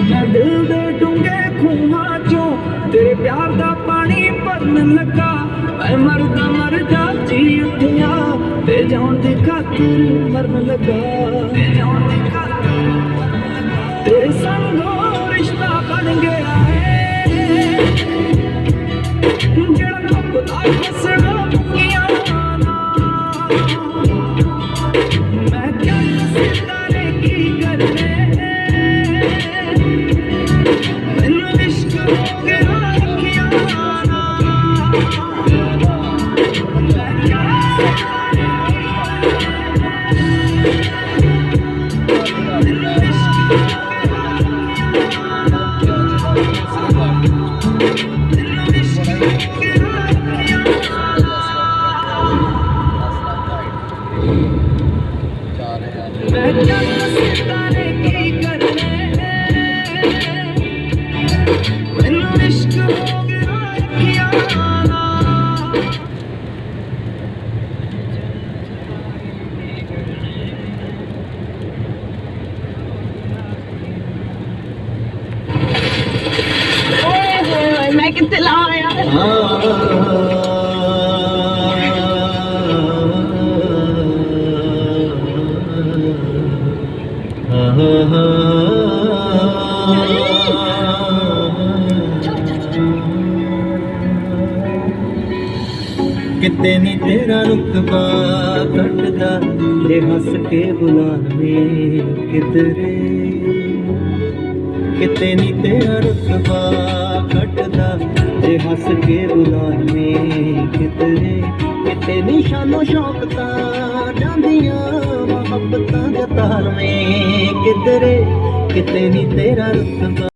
मैं दिल दे डूंगे खूहां चों तेरे प्यार दा पानी भरन लगा। मैं मरदा जी उठिया ते जान दी खातिर मरन लगा। तेरे संगों रिश्ता बन गया है जेड़ा कपदा हसना मुकिया ना। मैं क्या सितारे की करने मैनू इश्क हो गया रखिया ना। मैं क्या सितारे मैनू इश्क हो सितारे की करने मैनू इश्क हो गया रखिया ना। मैं कितने लाया किते नी तेरा रुतबा घटदा जे हंस के बुलावे किधरे। किते नी तेरा रुतबा घटदा जे हंस के बुलावे किधरे। किते नी शानो शौकता जांदियां मोहब्बतां जतावे किधरे। किते नी तेरा रुतबा